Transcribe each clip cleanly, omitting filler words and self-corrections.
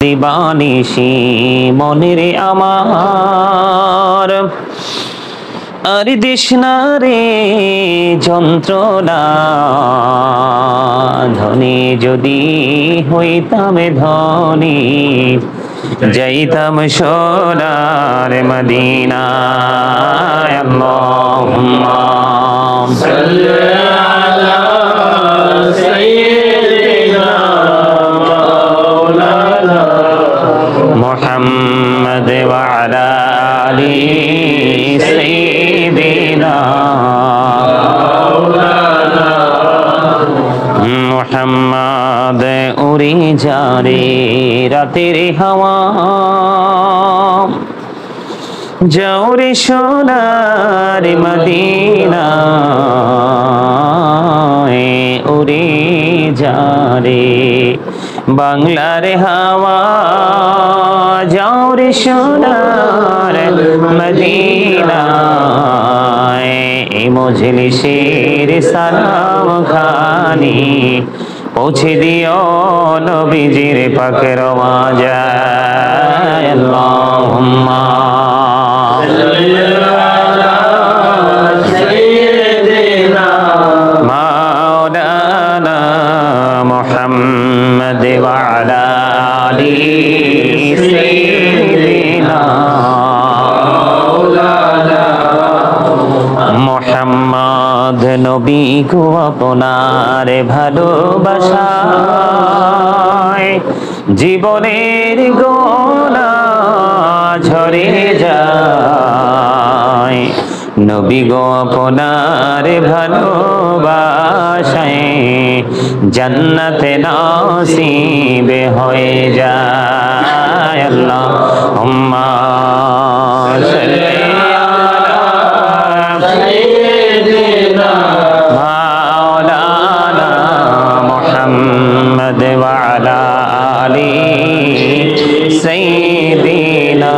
দিবানিশি মনের আমার আর দিশনা রে যন্ত্রণা ধনী যদি হইতাম ধনী যাইতাম সোনার মদিনায় আল্লাহুম্মা সাল্লি আলা সাইয়্যিদিনা মাওলানা মুহাম্মদ ওয়া আলা আলি সাইয়্যিদিনা মাওলানা মুহাম্মদ উড়ে যারে রাতের হাওয়া যাও রে সোনার মদিনায় উড়ে যারে বাংলার হাওয়া যাও রে সোনার মদিনায় এই মজলিসের সালাম খানি পৌঁছে দিও নবীজির পাকের মাজায় আল্লাহুম্মা সাল্লি আলা সাইয়্যিদিনা মাওলানা মুহাম্মদ ওয়া আলা আলি সাইয়্যিদিনা মাওলানা মুহাম্মদ নবী গো আপনার ভালোবাসায় জীবনের গোনা ঝরে যায় নবী গো আপনার ভালোবাসায় জান্নাতে নসিব হয়ে যায় আল্লাহুম্মা সাল্লি আলা সাইয়্যিদিনা মাওলানা মুহাম্মদ ওয়া আলা আলি সাইয়্যিদিনা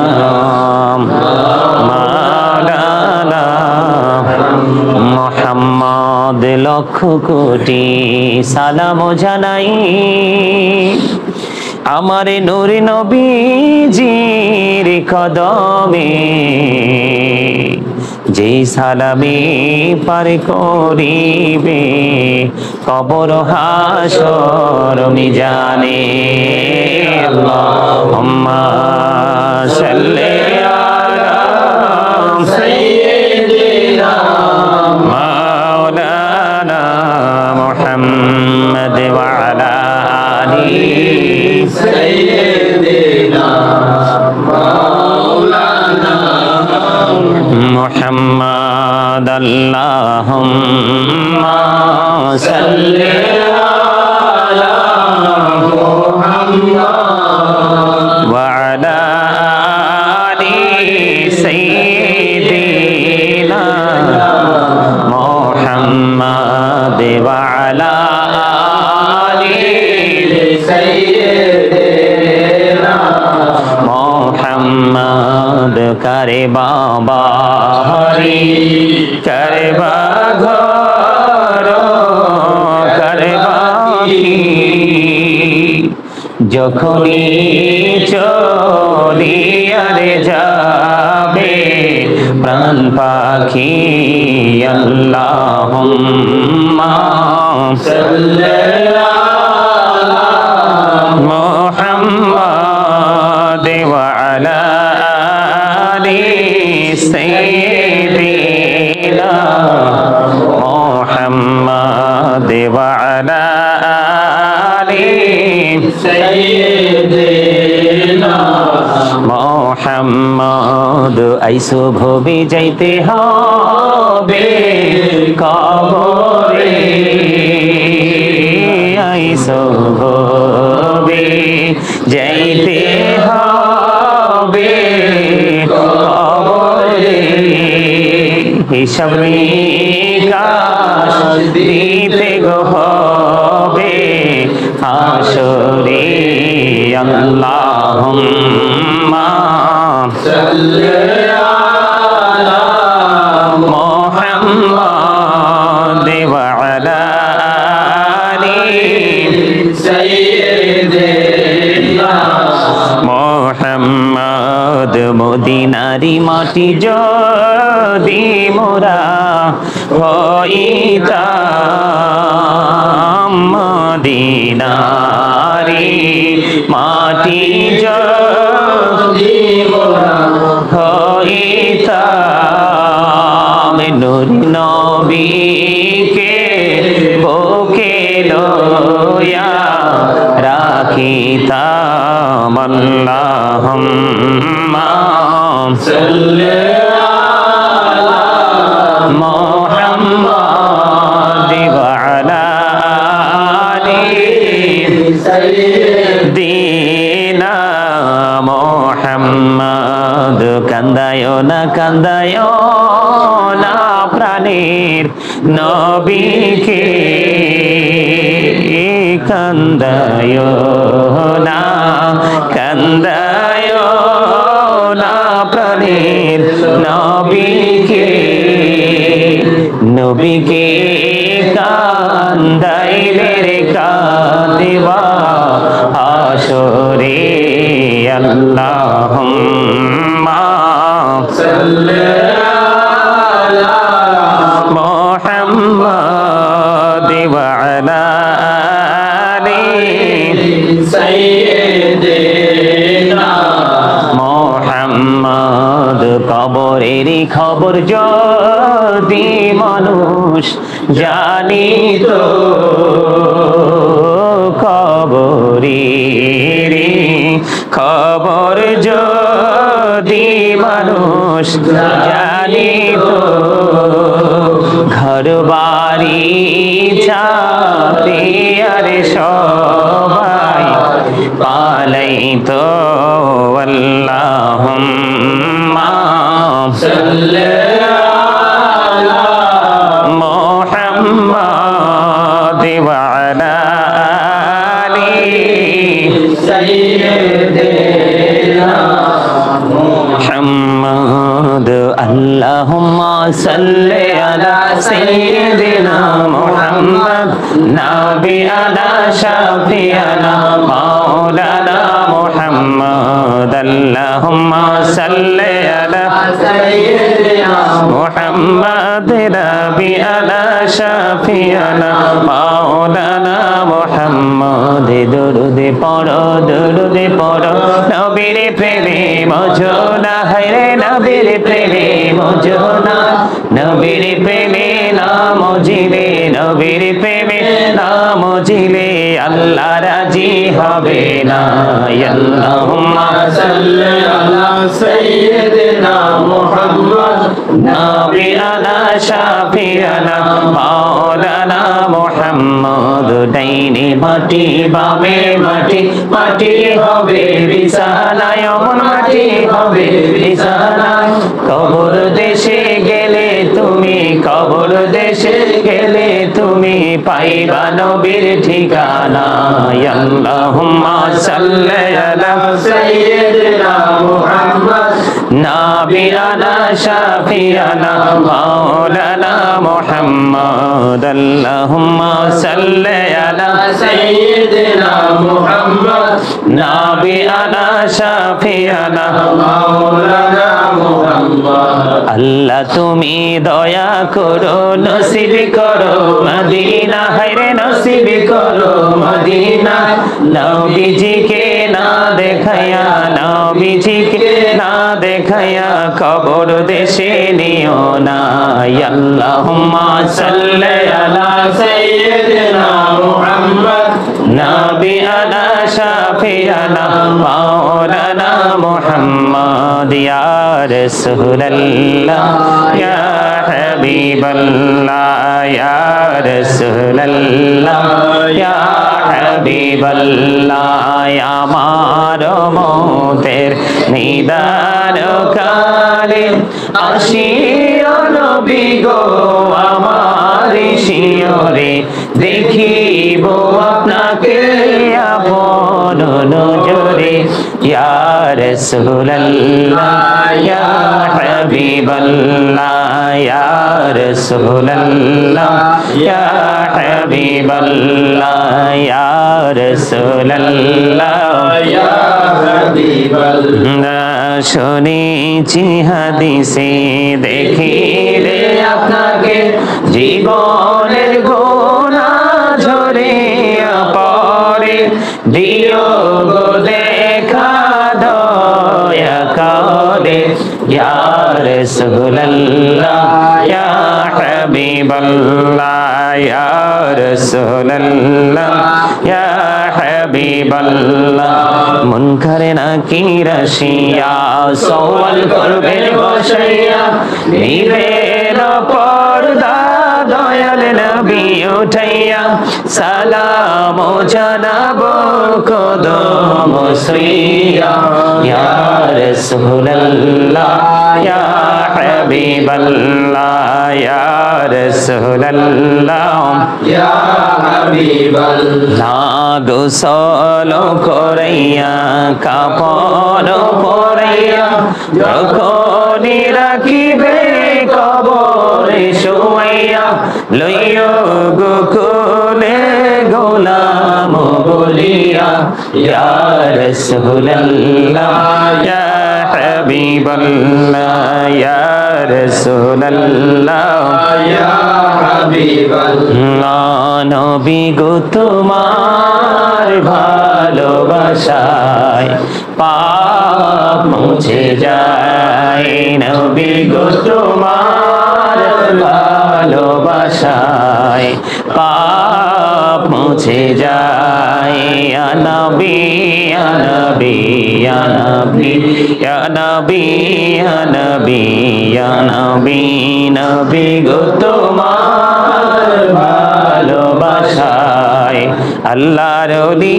মাওলানা মুহাম্মদ লক্ষ কোটি সালাম জানাই আমার নূর নবীজির কদমে যেই সালামে পার করিবে কবর হাসর মিজানে আল্লাহুম্মা সাল্লি আলা সাইয়্যিদিনা মাওলানা মুহাম্মদ ওয়া আলা আলি সাইয়্যিদিনা মাওলানা মুহাম্মদ আল্লাহুম্মা সাল্লি আলা মুহাম্মদ ওয়া আলা আলি সাইয়্যিদিনা মুহাম্মদ ওয়া আলা আলি সাইয়্যিদিনা মুহাম্মদ করে বাবারি করে বাঘর করে বাকি যখনই চলিয়ারে যাবে প্রাণ পাখি আল্লাহুম্মা সাল্লি আলা মুহাম্মদ ওয়া আলা আলি সাইয়্যিদিনা মুহাম্মদ ওয়া আলা আলি সাইয়্যিদিনা মুহাম্মদ আইসো ভবে যাইতে হবে কবরে আইসো ভবে যাইতে হবে কবরে হিসাব নিকাশ দিতে গো হবে হাসরে আল্লাহুম্মা সাল্লি আলা মুহাম্মদ ওয়া আলা আলি সাইয়্যিদিনা মোহাম্মদ মদিনারি মাটি যদি মোরা হইতাম মদিনারি মাটি যদি মোরা হইতাম নূর নবীকে বুকে লইয়া রাখিতাম আল্লাহুম্মা সাল্লি আলা মুহাম্মাদ ওয়া আলা আলি সাইয়্যিদিনা মুহাম্মদ কান্দায়ো না প্রাণের নবীকে কান্দায়ো না প্রাণের নবীকে কান্দাইলে রে কাঁদিবা হাসরে আল্লাহুম্মা সাল্লি আলা মুহাম্মাদ ওয়া আলা আলি সাইয়্যিদিনা মুহাম্মদ কবরের খবর যদি মানুষ জানিত কবরের খবর যদি মানুষ জানিত ঘর বাড়ি ছাড়ে আরে সবাই পালাইতো আল্লাহুম্মা সাল্লি আলা মুহাম্মাদ ওয়া আলা আলি সাইয়্যিদিনা মুহাম্মদ আল্লাহুম্মা সাল্লি আলা সাইয়্যিদিনা মুহাম্মদ নাবিয়ানা শাফিয়ানা মাওলানা মুহাম্মদ আল্লাহুম্মা সাল্লি আলা সাইয়্যিদিনা মুহাম্মদ নাবিয়ানা শাফিয়ানা মাওলানা মুহাম্মদ দরুদ পড়ো নবীর প্রেমে মজনা হায়রে নবীর প্রেমে মজনা নবীর প্রেমে নাম জিলে নবীর প্রেমে নাম জিলে আল্লাহ রাজি হবে না আল্লাহুম্মা সাল্লি আলা সাইয়্যিদিনা মুহাম্মদ নাবিয়ানা শাফিয়ানা মাওলানা মুহাম্মদ ডাইনে মাটি বামে মাটি হবে বিছানায় অমন মাটি হবে বিছানায় কবর দেশে গেলে তুমি পাইবা নবীর ঠিকানা আল্লাহুম্মা সাল্লি আলা সাইয়্যিদিনা মুহাম্মদ নাবিয়ানা শাফিয়ানা মাওলানা মুহাম্মদ আল্লাহুম্মা সাল্লি আলা সাইয়্যিদিনা মুহাম্মদ নাবিয়ানা শাফিয়ানা মাওলানা মুহাম্মদ আল্লাহ তুমি দয়া করো নসিব করো মদিনা হায়রে নসিব করো মদিনা নবীজিকে না দেখায়া কবর দেশে নিও না আল্লাহুম্মা সাল্লি আলা সাইয়্যিদিনা মুহাম্মদ নাবিয়ানা শাফিয়ানা মাওলানা মুহাম্মদ ইয়া রাসূলুল্লাহ ইয়া হাবিবাল্লাহ ইয়া রাসূলুল্লাহ ইয়া হাবিবাল্লাহ আমার মতের নিদান কালে আসিও নবী গো আমার শিয়রে দেখিব আপনাকে আপন নজরে ইয়া রাসূলুল্লাহ ইয়া হাবিবাল্লাহ ইয়া রাসূলুল্লাহ ইয়া হাবিবাল্লাহ ইয়া রাসূলুল্লাহ ইয়া হাবিবাল্লাহ শুনেছি হাদিসে দেখিলে আপনাকে জীবনের গোনা ঝরিয়া পড়ে দিও গো দেখা দয়া করে ইয়া রাসূলুল্লাহ ইয়া হাবিবাল্লাহ ইয়া রাসূলুল্লাহ ইয়া হাবিবাল্লাহ মুনকার নাকির আসিয়া সওয়াল করবেন বসাইয়া নিবেন পর্দা দয়াল নবী উঠাইয়া সালাম জানাবো কদম ছুঁইয়া ইয়া রাসূলুল্লাহ ইয়া হাবিবাল্লাহ ইয়া রাসূলুল্লাহ ইয়া হাবিবাল্লাহ গোসল করাইয়া কাপড় পরাইয়া যখনই রাখিবে কবরে শুয়াইয়া লইয়া গোকুলে গোলাম বলিয়া ইয়া রাসূলুল্লাহ ইয়া হাবিবাল্লাহ ইয়া রাসূলুল্লাহ ইয়া হাবিবাল্লাহ নবী গো তোমার ভালোবাসায় পাপ মুছে যায় নবী গো তোমার ভালোবাসায় পাপ মুছে যায় ইয়া নবী ইয়া নবী ইয়া নবী ইয়া নবী ইয়া নবী ইয়া নবী নবী গো তোমার ভালোবাসায় আল্লাহর ওলি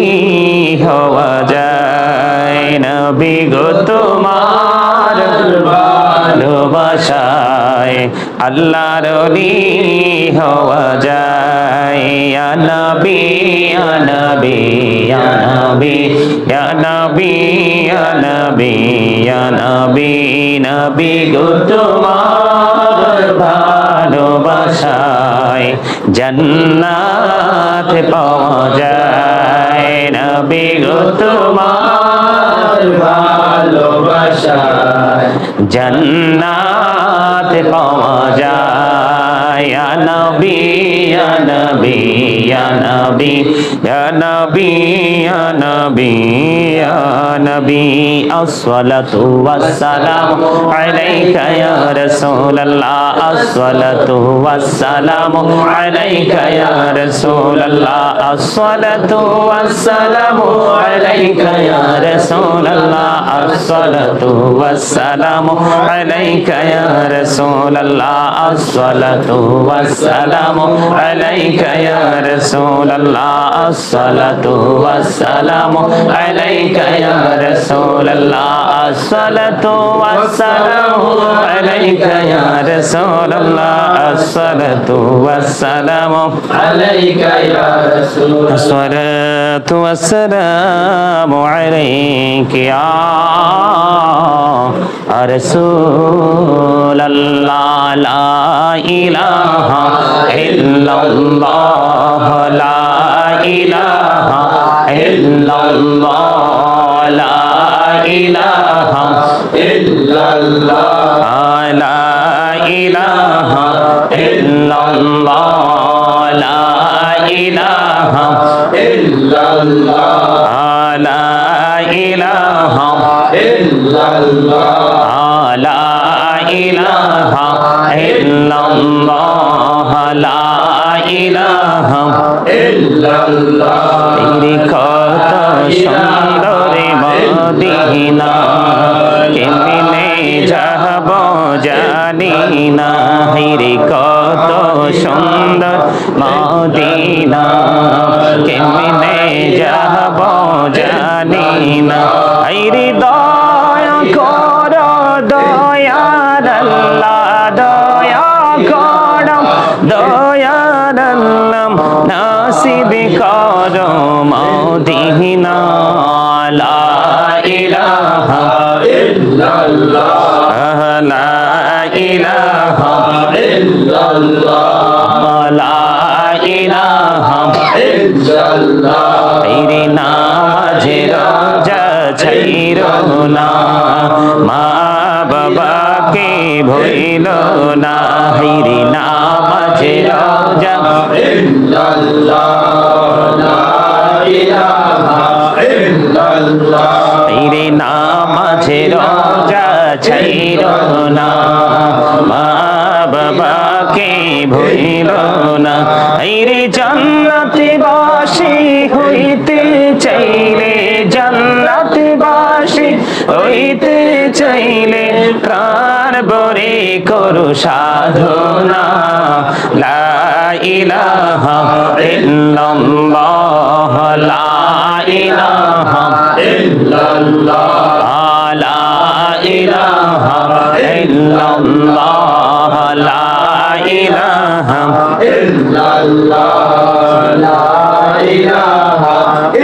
হওয়া যায় নবী গো তোমার ভালোবাসায় আল্লাহর ওলি হওয়া যায় ইয়া নবী ইয়া নবী ইয়া নবী ইয়া নবী ইয়া নবী ইয়া নবী নবী গো তোমার ভালোবাসায় জান্নাত পাওয়া যায় নবী গো তোমার ভালোবাসায় জান্নাত পাওয়া যায় ইয়া নবী ইয়া নবী ইয়া নবী ইয়া নবী ইয়া নবী ইয়া নবী আসসালাতু ওয়াসসালামু আলাইকা ইয়া রাসূলুল্লাহ আসসালাতু ওয়াসসালামু আলাইকা ইয়া রাসূলুল্লাহ আসসালাতু ওয়াসসালামু আলাইকা ইয়া রাসূলুল্লাহ আসসালাতু ওয়াসসালামু আলাইকা ইয়া রাসূলুল্লাহ আসসালাতু ওয়াসসালামু আলাইকা ইয়া রাসূলুল্লাহ আসসালাতু ওয়াসসালামু আলাইকা ইয়া রাসূলুল্লাহ আসসালাতু ওয়াসসালামু আলাইকা ইয়া রাসূলুল্লাহ আসসালাতু ওয়াসসালামু আলাইকা ইয়া রাসূলুল্লাহ আসসালাতু ওয়াসসালামু আলাইকা ইয়া রাসূলুল্লাহ লা ইলাহা ইল্লাল্লাহ লা ইলাহা ইল্লাল্লাহ লা ইলাহা ইল্লাল্লাহ লা ইলাহা ইল্লাল্লাহ লা ইলাহা ইল্লাল্লাহ লা ইলাহা ইল্লাল্লাহ লা ইলাহা ইল্লাল্লাহ লা ইলাহা ইল্লাল্লাহ তেরি কত সুন্দর মদিনা কেমনে যাব জানি না হেরি কত সুন্দর মদিনা কেমনে যাব জানি না হেরি দয়া কর দয়ার আল্লাহ দয়া কর দয়ার আল্লাহ নাসিব কর মদিনা লা ইলাহা ইল্লাল্লাহ লা ইলাহা ইল্লাল্লাহ লা ইলাহা ইলাহা ইল্লাল্লাহ তেরে নামাজ রোজা ছাইরো না মা বাবাকে ভুইলো না হিরে নামাজ রোজা ইল্লাল্লাহ লা ইলাহা ইল্লাল্লাহ তেরে নামাজ রোজা ছাইরো না মা বাবাকে ভুইলো না হিরে জান্নাতবাসী হইতে চাইলে জান্নাতবাসী হইতে চাইলে প্রাণ ভরে করো সাধনা লা ইলাহা ইল্লাল্লাহ লা ইলাহা ইল্লাল্লাহ লা ইলাহা ইল্লাল্লাহ লা ইলাহা ইল্লাল্লাহ লা ইলাহা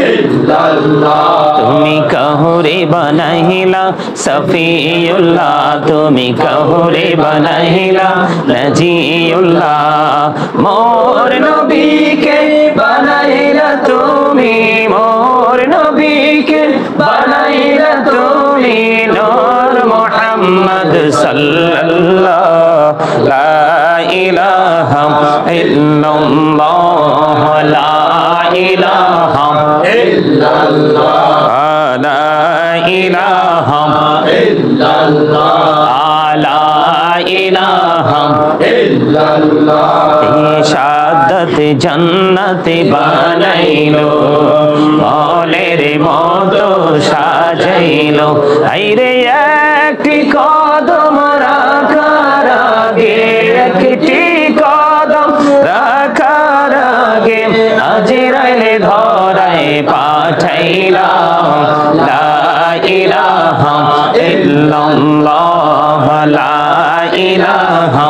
ইল্লাল্লাহ তুমি কাহুরে বানাইলা সফিউল্লাহ তুমি কাহুরে বানাইলা নজিউল্লাহ মোর নবীকে বানাইলা তুমি মোর নবীকে বানাইলা তুমি নূর মুহাম্মদ সাল্লাল্লাহু লা ইলাহা ইল্লাল্লাহ লা ইলাহা ইল্লাল্লাহ লা ইলাহা ইল্লাল্লাহ লা ইলাহা ইল্লাল্লাহ শাহাদাত জান্নাত বানাইলো মলের মতো সাজাইলো আইরে একটি কদম রাখার আগে একটি কদম রাখার আগে আজরাইলে ধরায় পাঠাইলাম লা ইলাহা ইল্লাল্লাহ লা ইলাহা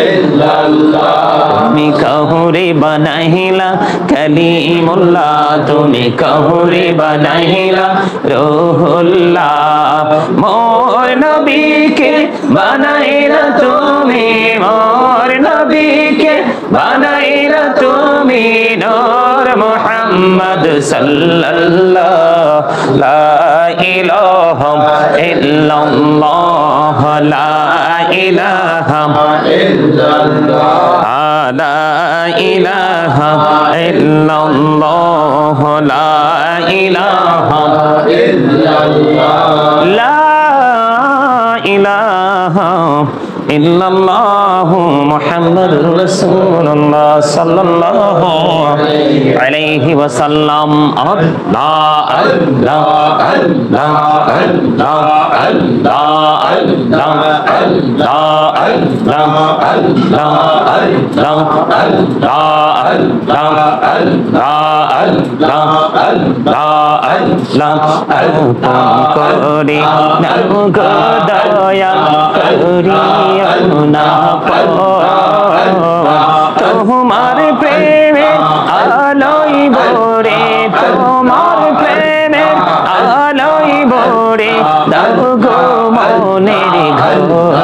ইল্লাল্লাহ তুমি কাহুরে বানাইলা কালিমুল্লাহ তুমি কাহুরে বানাইলা রূহুল্লাহ মোর নবীকে বানাইলা তুমি মোর নবীকে বানাইলা তুমি নূর মুহাম্মদ সাল্লাল্লাহু লা ইলাহা ইল্লাল্লাহ লা ইলাহা ইল্লাল্লাহ লা ইলাহা ইল্লাল্লাহ লা ইলাহা ইল্লাল্লাহ লা ইলাহা ইল্লাল্লাহ মুহাম্মাদুর রাসূলুল্লাহ সাল্লাল্লাহু আলাইহি ওয়াসাল্লাম আল্লাহ আল্লাহ আল্লাহ আল্লাহ আল্লাহ আল্লাহ আল্লাহ আল্লাহ আল্লাহ আল্লাহ আল্লাহ আল্লাহ করে নাও গো দয়া করিয়া না তোমার প্রেমে আলোই ভরে তোমার প্রেমে আলোই ভরে দাও গো মনের ঘর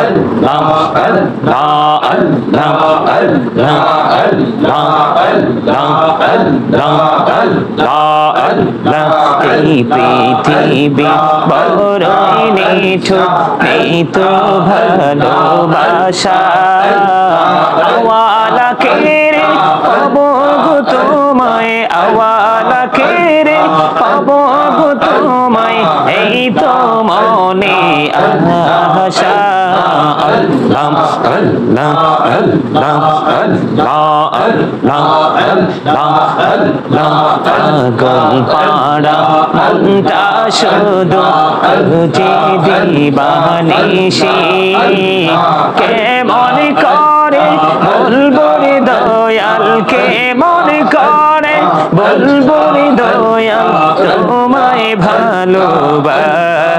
আল্লাহ আল্লাহ আল্লাহ আল্লাহ আল্লাহ আল্লাহ আল্লাহ আল্লাহ আল্লাহ এই পৃথিবী বড়ই নিঠুর এই তো ভালোবাসা আওয়ালা কেরে পাবো গো তোমায় আওয়ালা কেরে পাবো গো তোমায় এই তো মনে আশা আল্লাহ আল্লাহ আল্লাহ আল্লাহ আল্লাহ আল্লাহ আল্লাহ আগুন পাড়া মনটা শুধু খুঁজে দিবানিশি কেমন করে বলবো রে দয়াল কেমন করে বলবো রে দয়াল তোমায় ভালোবাসি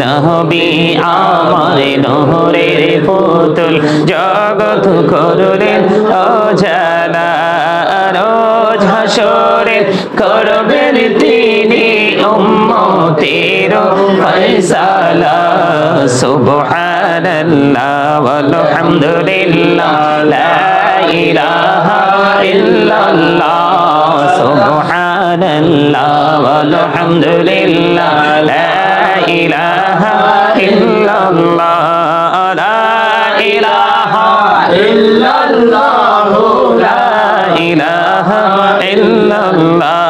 নবী আমার নহরের পুতুল জগৎ করলেন অজালা রোজ হাসরে করবেন তিনি উম্মতের ফয়সালা সুবহানাল্লাহ ওয়ালহামদুলিল্লাহ লা ইলাহা ইল্লাল্লাহ সুবহানাল্লাহ ওয়ালহামদুলিল্লাহ লা ইলাহা ইল্লাল্লাহ লা ইলাহা ইল্লাল্লাহ লা ইলাহা ইল্লাল্লাহ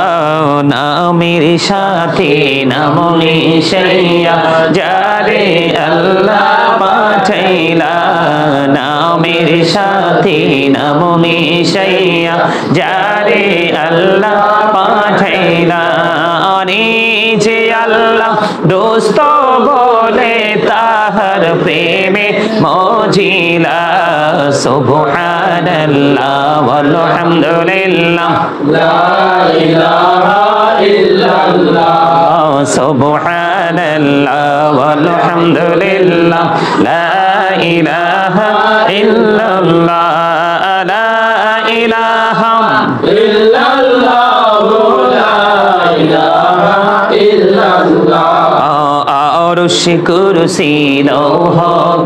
নামের সাথে নাম মিশাইয়া যারে আল্লাহ পাঠাইলা নামের সাথে নাম মিশাইয়া যারে আল্লাহ পাঠাইলা যে আল্লাহ দোস্ত বলে তাহার প্রেমে মজিলা সুবহানাল্লাহ ওয়ালহামদুলিল্লাহ লা ইলাহা ইল্লাল্লাহ সুবহানাল্লাহ ওয়ালহামদুলিল্লাহ লা ইলাহা ইল্লাল্লাহ লা ইলাহা ইল্লাল্লাহ লা ইলাহা ইল্লাল্লাহ আরশ কুরসি লৌহ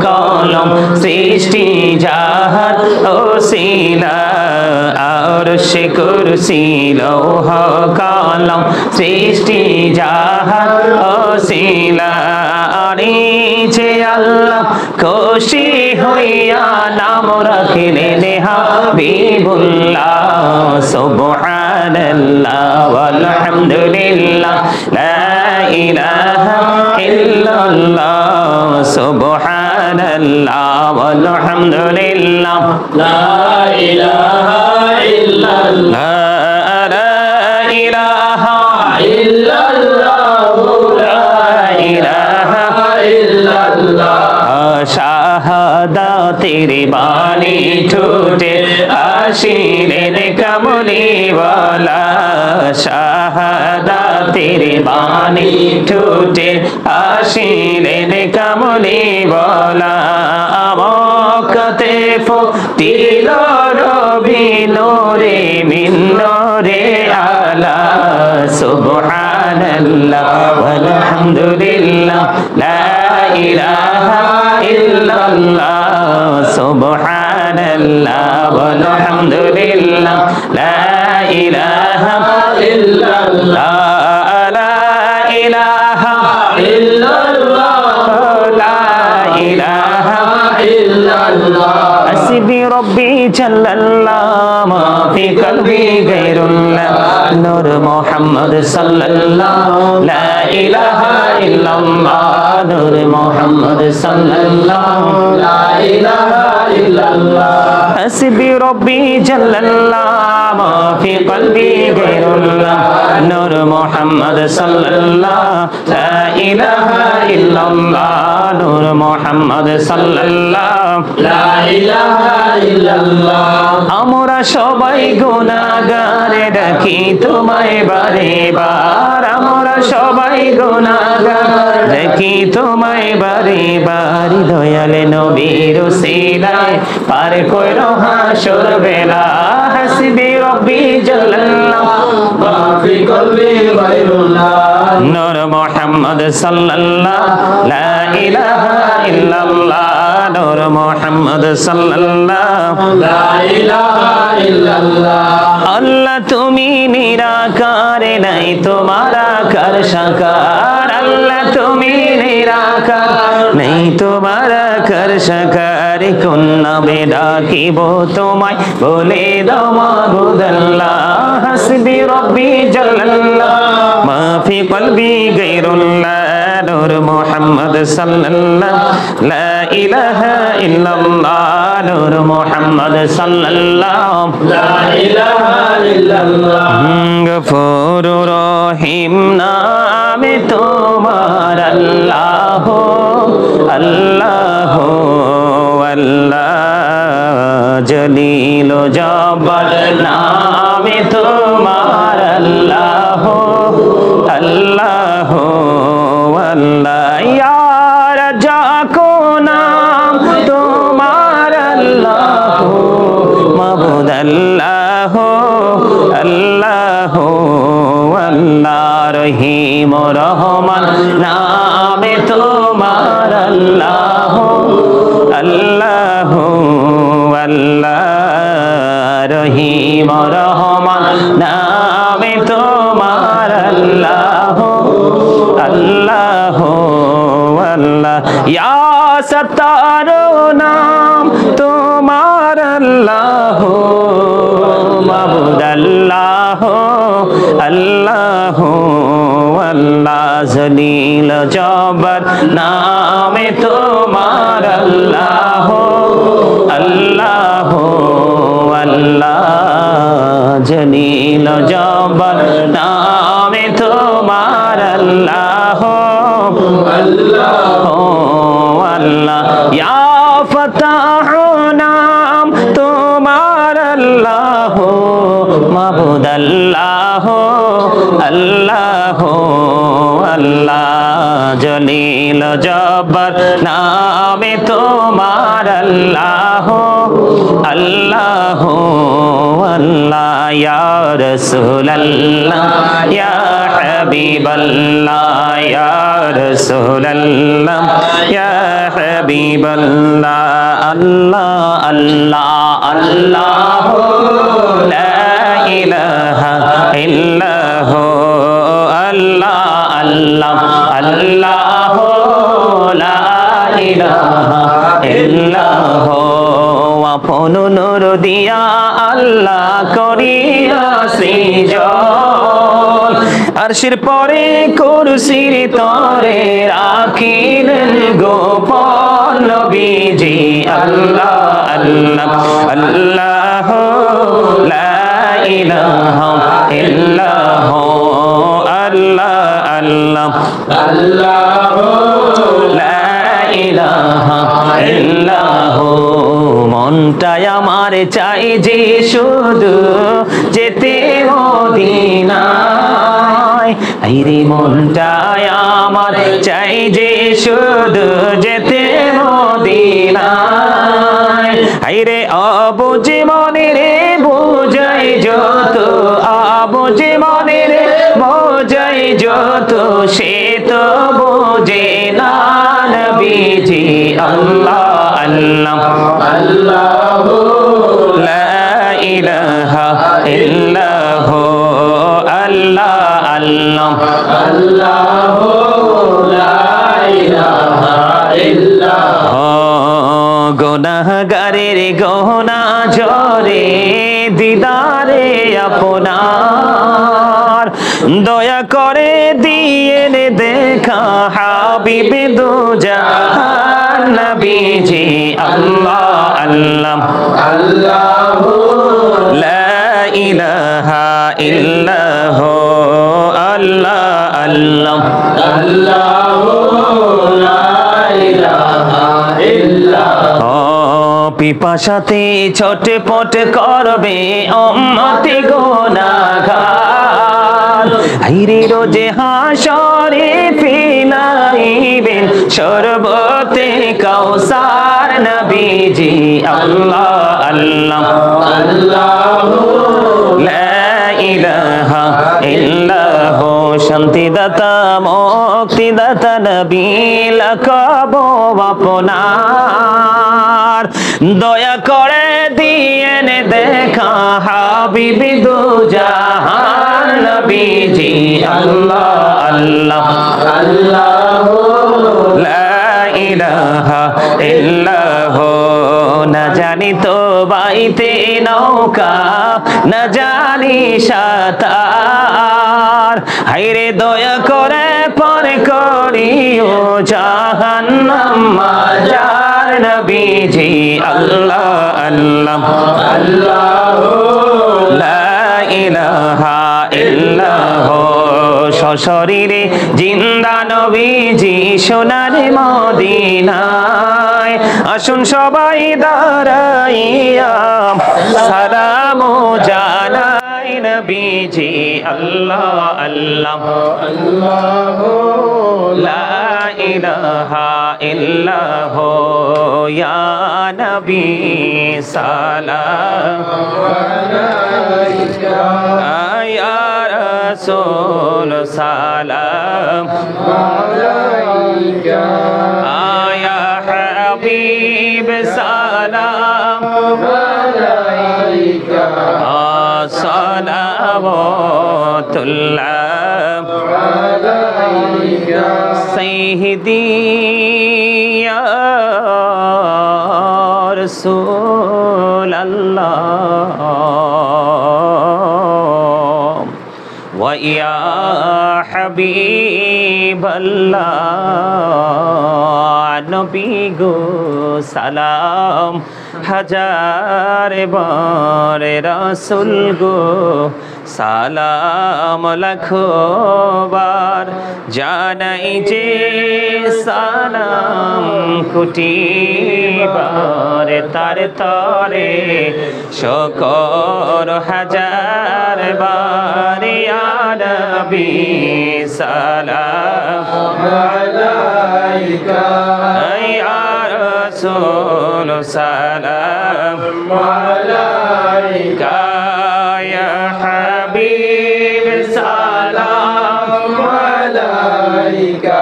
কলম সৃষ্টি যাহার ওসিলা আরশ কুরসি লৌহ কলম সৃষ্টি যাহার ওসিলা যে আল্লাহ খুশি হইয়া নাম রাখিলেন হাবিবুল্লাহ সুবহানাল্লাহ ওয়ালহামদুলিল্লাহ লা ইলাহা ইল্লাল্লাহ সুবহানাল্লাহ ওয়ালহামদুলিল্লাহ লা ইলাহা ইল্লাল্লাহ লা ইলাহা ইল্লাল্লাহ লা ইলাহা ইল্লাল্লাহ শাহাদাতের বাণী ঠোঁটে আসিলেন কামলিওয়ালা শাহাদাতের বাণী ঠোঁটে আসিলেন কামলিওয়ালা আমকতে ফুটিল রবি নূরে মিন নূরে আলা সুবহানাল্লাহ ওয়ালহামদুলিল্লাহ লা ইলাহা ইল্লাল্লাহ সুবহানাল্লাহ ওয়ালহামদুলিল্লাহ লা ইলাহা ইল্লাল্লাহ লা ইলাহা ইল্লাল্লাহ লা ইলাহা ইল্লাল্লাহ حسبي ربي جل الله ما في قلبي غير الله نور محمد صلى الله لا إله إلا الله نور محمد صلى الله لا إله إلا الله حسبي ربي جل الله ما في قلبي غير الله نور محمد صلى الله لا إله إلا الله نور محمد صلى الله لا إله إلا الله আমরা সবাই গুনাহগার ডাকি তোমায় বারে বার আমরা সবাই গুনাহগার ডাকি তোমায় বারে বার দয়াল নবীর ওসিলায় পার কইরো হাসর বেলা হাসবি রব্বি জাল্লাল্লাহ ما في قلبي غير الله নূর মুহাম্মদ সাল্লাল্লাহ লা ইলাহা ইল্লাল্লাহ নূর মুহাম্মদ সাল্লাল্লাহ لا إله إلا الله আল্লাহ তুমি নিরাকার নাই তোমার আকার সাকার আল্লাহ তুমি নিরাকার নাই তোমার আকার সাকার কোন নামে ডাকিব তোমায় বলে দাও মাবুদ আল্লাহ হাসবি রব্বি জাল্লাল্লাহ মা ফি কলবি গায়রুল্লাহ নূর মুহাম্মদ সাল্লাল্লাহ লা ইলাহা ইল্লাল্লাহ নূর মুহাম্মদ সাল্লাল্লাহ لا إله إلا الله গফুর রহিম নামে তোমার আল্লাহ আল্লাহ আল্লাহ জলিল জব্বার নামে তোমার আল্লাহ আল্লাহ আল্লাহ यार जाको नाम तुम्हार अल्लाह मबूद अल्लाह अल्लाह अल्लाह रहीम रहमान नाम तुम्हार अल्लाह अल्लाह अल्लाह रहीम रहमान नाम तुम्हार अल्लाह अल्लाह अल्लाह या सत्तारो नाम तुम्हार अल्लाह मबूद अल्लाह अल्लाह अल्लाह जलील जबर नाम तुम्हार अल्लाह अल्लाह अल्लाह जलील जबर नाम तुम्हार अल्लाह अल्लाह अल्लाह या फताह नाम तुम्हार अल्लाह मबूद अल्लाह अल्लाह अल्लाह जलील जबर नाम तुम्हार अल्लाह अल्लाह अल्लाह या रसूल अल्लाह या हबीब अल्लाह या रसूल अल्लाह या हबीब अल्लाह अल्लाह अल्लाह अल्लाह ला इलाहा इल्लाह अल्लाह अल्लाह अल्लाह ला इलाहा इल्लाह আপন নূর দিয়া আল্লাহ করিয়া সৃজন আরশের পরে কুরসির তরে রাখিলেন গোপন নবীজি আল্লাহ আল্লাহ আল্লাহ লা ইলাহা ইল্লাহ আল্লাহ আল্লাহ আল্লাহ লা ইলাহা ইল্লাহ মনটাই আমার চাই যে শুধু যেতে মদিনায় আইরে মনটাই আমার চাই যে শুধু যেতে মদিনায় আইরে অবুঝ মনে রে বোঝাই যত অবুঝ মনে রে বোঝাই যত সে তো বোঝে না নবীজি আল্লাহ अल्लाह अल्लाह ला इलाहा इल्लाह अल्लाह अल्लाह अल्लाह ला इलाहा इल्लाह गुनाहगारेर गहना झरे दिदारे আপনার দয়া করে দিয়েন দেখা হাবিব দু জাহান নবীজি আল্লাহ আল্লাহ আল্লাহ লা ইলাহা ইল্লাহ আল্লাহ আল্লাহ আল্লাহ লা ইলাহা ইল্লাহ পিপাসাতে ছটপট করবে উম্মতি গুনাহগার আইরে রোজে হাসরে পিলাইবেন শরবতে কাউসার নবীজি আল্লাহ আল্লাহ আল্লাহ লা ইলাহা ইল্লাহ শান্তিদাতা মুক্তিদাতা নবী লাকাব আপনার দয়া করে দিয়েন দেখা হাবিব দু জাহান নবীজি আল্লাহ আল্লাহ আল্লাহ লা ইলাহা ইল্লাহ না জানি তো বাইতে নৌকা না জানি সাঁতার হায়রে দয়া করে পার করিও জাহান্নাম মাজার নবীজি আল্লাহ আল্লাহ আল্লাহ লা ইলাহা ইল্লাহ সশরীরে জিন্দা নবীজি সোনার মদিনায় আসুন সবাই দাঁড়াইয়া সালাম জানাই নবীজি আল্লাহ আল্লাহ আল্লাহ লা ইলাহা ইল্লাহু ইয়া নবী সালাম আলাইকা ইয়া রাসূল সালাম আলাইকা ইয়া হাবিব সালাম আলাইকা সালাওয়াতুল্লাহ আলাইকা সাইয়্যিদি ইয়া রাসূলাল্লাহ ওয়া ইয়া হাবিবাল্লাহ নবী গো সালাম হাজার বার রাসূল গো সালাম লাখো বার জানাই যে সালাম কোটি বার তার তরে শকর হাজার বার ইয়া নবী সালাম আলাইকা ইয়া রাসূল সালাম আলাইকা ইয়া হাবিব সালাম আলাইকা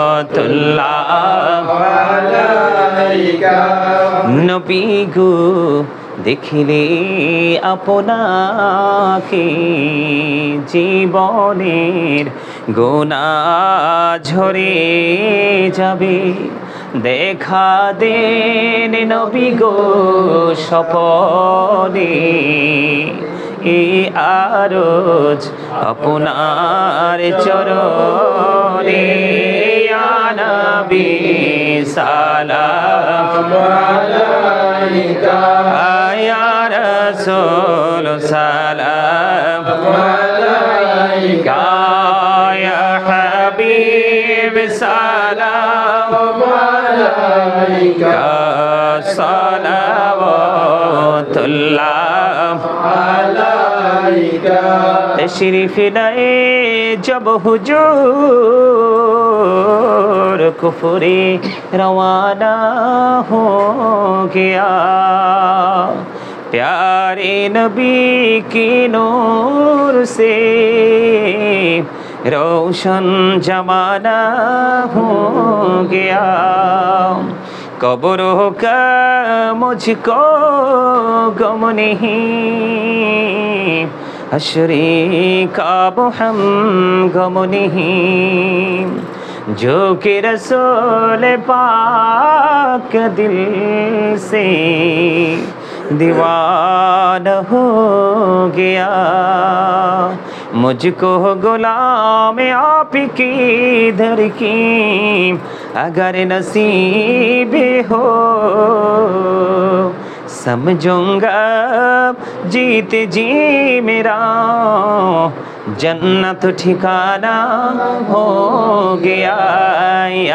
সালাওয়াতুল্লাহ আলাইকা নবী গো দেখিলে আপনাকে জীবনের গুনাহ ঝরে যাবে দেখা দেন নবী গো স্বপনে এই আরজ আপনার চরণে ইয়া নবী সালাম আলাইকা ইয়া রাসূল সালাম আলাইকা ইয়া হাবিব সালাম আলাইকা সালাওয়াতুল্লাহ আলাইকা तशरीफ लाए जब हुजूर कुफरे रवाना हो गया प्यारे नबी की नूर से रोशन जमाना हो गया कब्रों का मुझको गम नहीं हश्रे का हम गम नहीं जो कि रसूल पाक दिल से दीवाना हो गया मुझको गुलाम आप की दर की अगर नसीब हो समझूंगा जीत जी मेरा जन्नत ठिकाना हो गया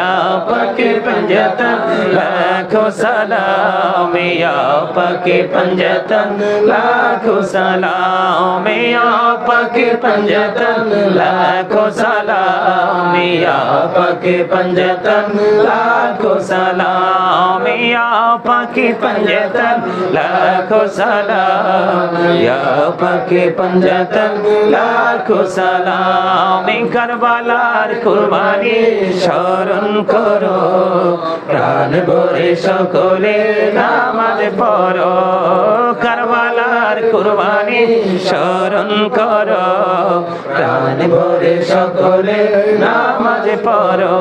आपके पंजतन लाखों सलाम आपके पंजतन लाखों सलाम आपके पंजतन लाखों सलाम आपके पंजतन लाखों सलाम आपके पंजतन लाखों सलाम आपके पंजतन लाखों सलाम करबालार कुरबानी স্মরণ করো প্রাণ ভরে সকলে নামাজ পড়ো কারবালার কুরবানি স্মরণ করো প্রাণ ভরে সকলে নামাজ পড়ো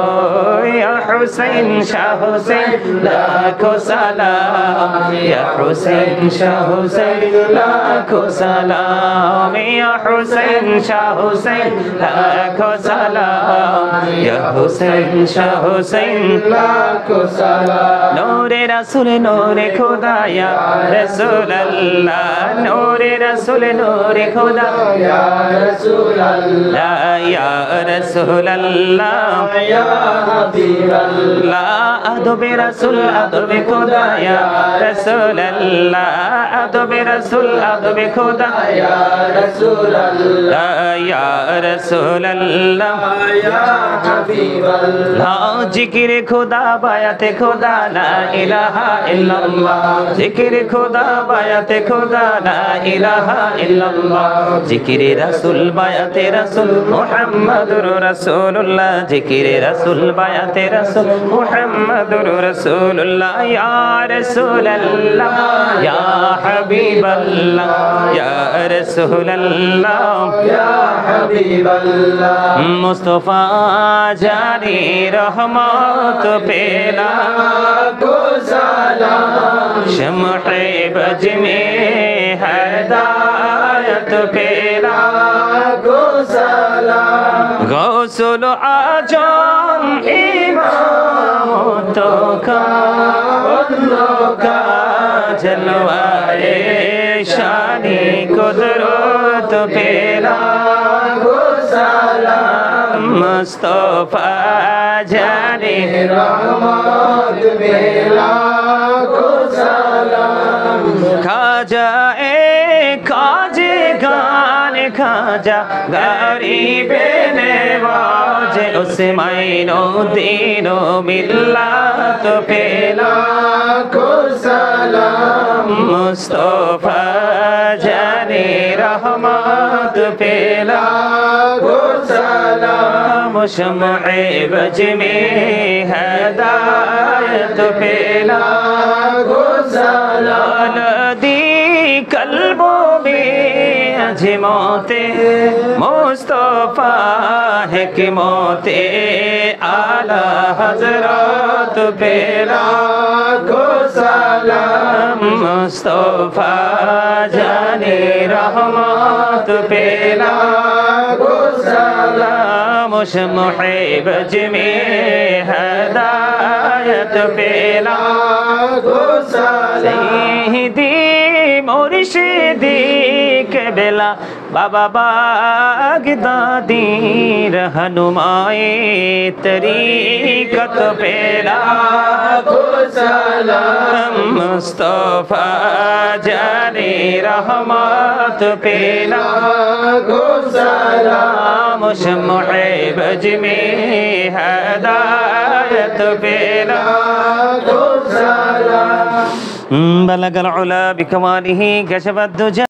ইয়া হুসাইন শাহ হুসাইন লাখো সালাম ইয়া হুসাইন শাহ হুসাইন লাখো সালাম ইয়া হুসাইন শাহ হুসাইন লাখো সালাম ইয়া হুসাইন শাহ হুসাইন লাখো সালাম নূরে रसूल नूर खुदा या रसूल अल्लाह नूर रसूल नूर खुदा या रसूल अल्लाह या रसूल अल्लाह या हबीब अल्लाह अदब रसूल अदब खुदा या रसूल अल्लाह अदब रसूल अदब खुदा या रसूल अल्लाह या रसूल अल्लाह या हबीब अल्लाह जिक्र खुदा बायते खुदा ला इलाहा इल्लल्लाह जिक्र खुदा बायते खुदा ला इलाहा इल्लल्लाह जिक्र रसूल बायते रसूल मुहम्मदुर रसूलुल्लाह जिक्र रसूल बायते रसूल मुहम्मदुर रसूलुल्लाह या रसूल अल्लाह या हबीब अल्लाह या रसूल अल्लाह या हबीब अल्लाह मुस्तफा जानी रहमत पेला को सलाम शम्ह बज में हदायत पेला को सलाम गौसुल आजम इमाम तो का जलवाए शानी कुदरत पेला को सलाम मुस्तफा जाने रहमत बेला को सलाम खाजा ए खाजे गान खाजा गरीबे नवाज उस्माइनो दीनो मिल्लत पेला को सलाम मुस्तफा जाने रहमत पेला को सलाम शम्ह बज में हदायत पेला को सलाम दी कल्बों में अजमौते मुस्तफा है कि मौते आला हजरत पेला को सलाम मुस्तफा जाने रहमत पेला को सलाम शम्ह बज में हदायत पेला को सलाम सैयदी मुर्शिदी के बेला बाबा बागदादी रहनुमाए तरीकत पेला को सलाम मुस्तफा जाने रहमत पेला को सलाम शम्ह बज में हदायत पेला को सलाम बलगल उला बिकमालिही कशफत दुजा